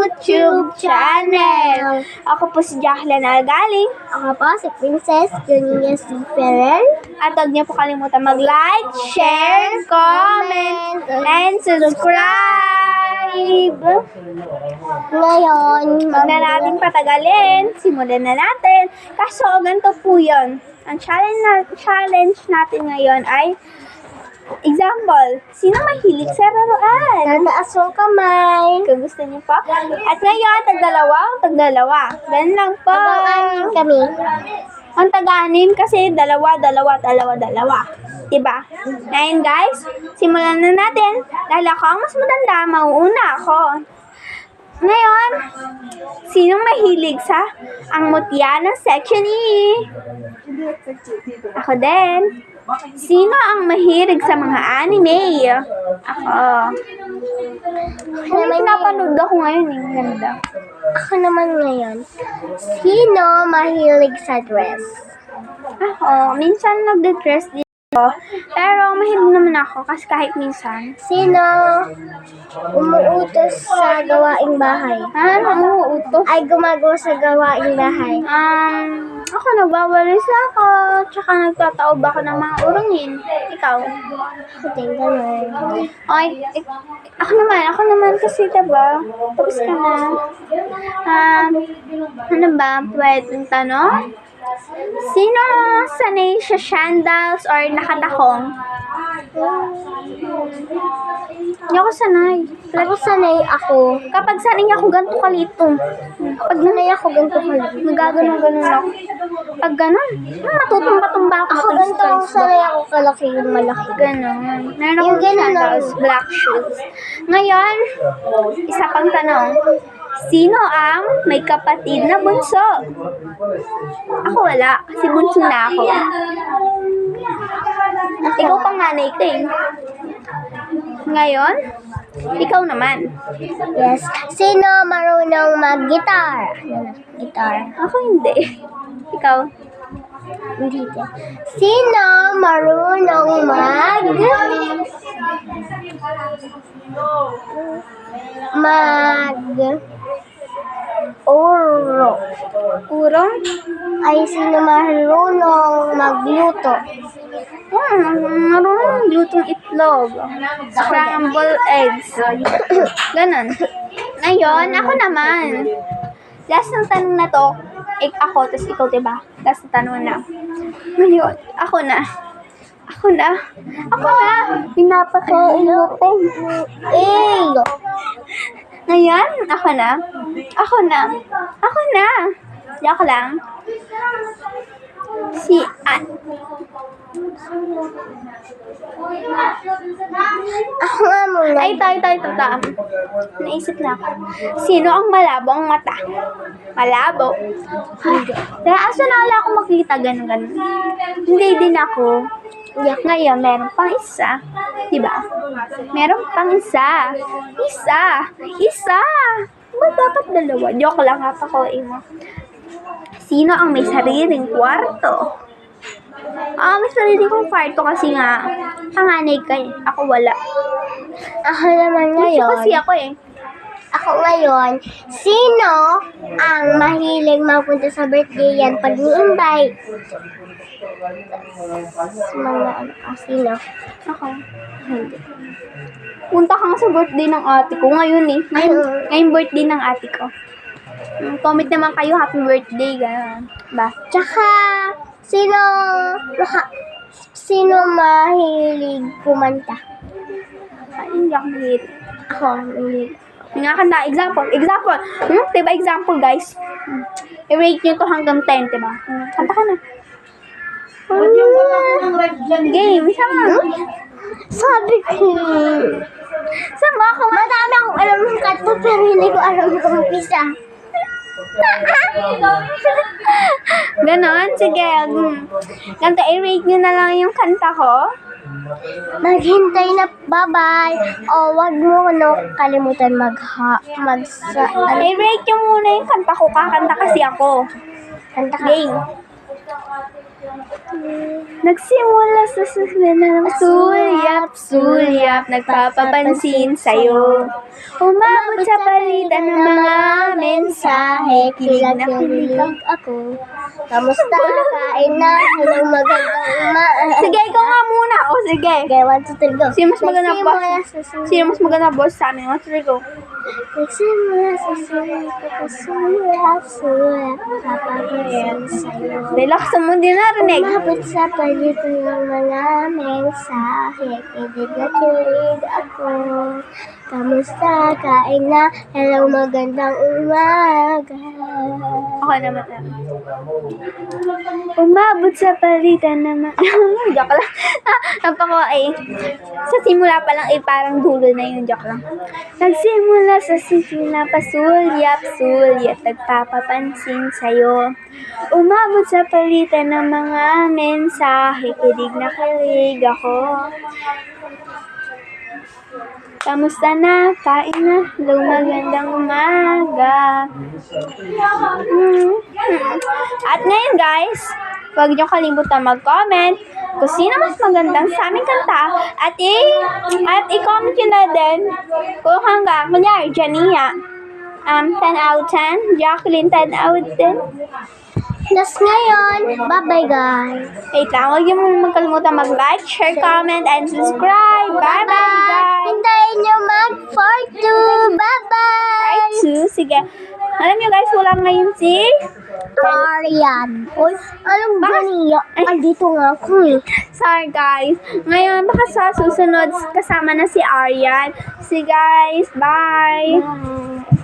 YouTube channel. Ako po si Jacqueline Algaling. Ako po si Princess Junia C. Ferrer. At huwag niyo po kalimutan mag-like, share, comment, and subscribe. Ngayon, Huwag na natin patagalin. Simulan na natin. Kaso, ganito po yun. Ang challenge natin ngayon ay example, sino mahilig sa laruan? tataas yung kamay. Kung gusto niyo po. At ngayon, tag-dalawa. Ganun lang po. Abang-anin kami. Ang tag-anin kasi dalawa. Diba? Ngayon guys, simulan na natin. Dahil ako ang mas matanda, mauuna ako. Ngayon, sinong mahilig sa ang mutya ng Section E? Ako din. Sino ang mahilig sa mga anime? Ako. May napanood ako ngayon eh. Ganda. Ako naman ngayon. Sino mahilig sa dress? Ako, minsan nagde-dress din ako. Pero mahilig naman ako kasi kahit minsan. Sino umuutos sa gawaing bahay? Ano utos? Ay gumagawa sa gawaing bahay. Ako nagwawalis ako. Tsaka nagtataob ako ng mga urangin. Ikaw? Ako din ganun. Okay, ako naman kasi diba? Tapos ka na. Ano ba? Pwedeng tanong? Sino sanay sa sandals or nakatakong? Hindi ako sanay. Ako sanay ako. Kapag sanay ako, ganito kalito. Pag nanay ako, ganito ka lang. Nagaganon ako. Pag ganon, matutumba-tumba ako. Ako ganito ako sanay ako kalaki yung malaki. Ganon. Meron Yung akong ganon sandals, black shoes. Ngayon, isa pang tanong. Sino ang may kapatid na bunso? Ako wala, kasi bunso na ako. Ikaw panganay ka eh. Ngayon, ikaw naman. Yes. Sino marunong mag-guitar? Guitar. Ako hindi. Ikaw? Hindi din. Sino marunong Urong? ay sino marunong magluto? Marunong lutong itlog. Scramble eggs. Ganon. Ngayon, ako naman. Last ng tanong na to, ako, tapos ikaw, diba? Last ng tanong na. Ngayon, ako na. Pinapakain mo ko. Ngayon, ako na. Joke lang. Ako nga muna. Ay, ito. Naisip na ako. Sino ang malabo ang mata? Malabo. Kaya asa na wala akong makita ganun. Hindi din ako. Ngayon, meron pang isa. Diba? Meron pang isa. Isa! Ba't dapat dalawa? Joke lang ha, pakuin mo. Sino ang may sariling kwarto? May sariling kong kwarto kasi nga, panganay ka eh. Ako wala. Ako naman ngayon. Kasi ako eh. Ako ngayon, sino ang mahilig magpunta sa birthday yan pag ni-invite? Sino? Ako. Hindi. Punta ka nga sa birthday ng ate ko. Ngayon eh. Ngayon birthday ng ate ko. Comment naman kayo, happy birthday. Gano'n. Ba? Tsaka, sino mahilig kumanta? Hindi ako mahilig. Ako, mahilig. Nga kanta, example. Diba example guys? I-rate nyo to hanggang 10, diba? Kanta ka na. Game, sama. Sabi ko. Sama ako. Madami akong alam ng kanta pero hindi ko alam kung umpisa. Ganon, sige. Ganito, i-rate nyo na lang yung kanta ko. Maghintay na, bye-bye. Wag mo kalimutan I-rate nyo muna yung kanta ko. Kakanta kasi ako. Kanta ka. Game. Nagsimula sa sulyap, nagpapapansin sa'yo. Umabot sa palitan ng mga mensahe, kilig na kilig ako. Kamusta? Kain na? Hello, magandang Sige, ikaw nga muna. O, sige. Okay, 1, 2, 3, go. Sino mas maganda boss? Nagsimula sa Sino mas maganda boss sa amin? 1, 2, 3, go. Nagsimula sa sulyap, papapansin sa'yo. Relax mo, di narinig. Umabot sa palitan ng mga mensahe, kilig na kilig ako. Kamusta? Kain na? Hello, magandang umaga. Ako naman. Umabot sa palitan naman. Joke lang. Napako eh. Sa simula pa lang eh, parang dulo na yun. Joke lang. Nagsimula sa simula pa sulyap, nagpapapansin sa'yo. Umabot sa palitan ng mga mensahe, kilig na kilig ako. Kamusta na? Kain na? Hello, magandang umaga. At ngayon guys, huwag niyo kalimutan mag-comment kung sino mas magandang sa aming kanta at i-comment nyo na din kung hanggang, kunyari, Jania, 10 out of 10, Jacqueline, 10 out of 10. Plus ngayon, bye-bye guys. Wait lang, huwag niyo magkalimutan mag-like, share, comment, and subscribe. Bye-bye guys! Hintayin nyo mag-4-2. Bye-bye! Part 2, sige. Alam niyo guys, wala ngayon si Arian. Uy, anong ganiya? Ay, dito nga ako eh. Sorry guys. Ngayon, baka sa susunod kasama na si Arian. See guys, bye! Bye.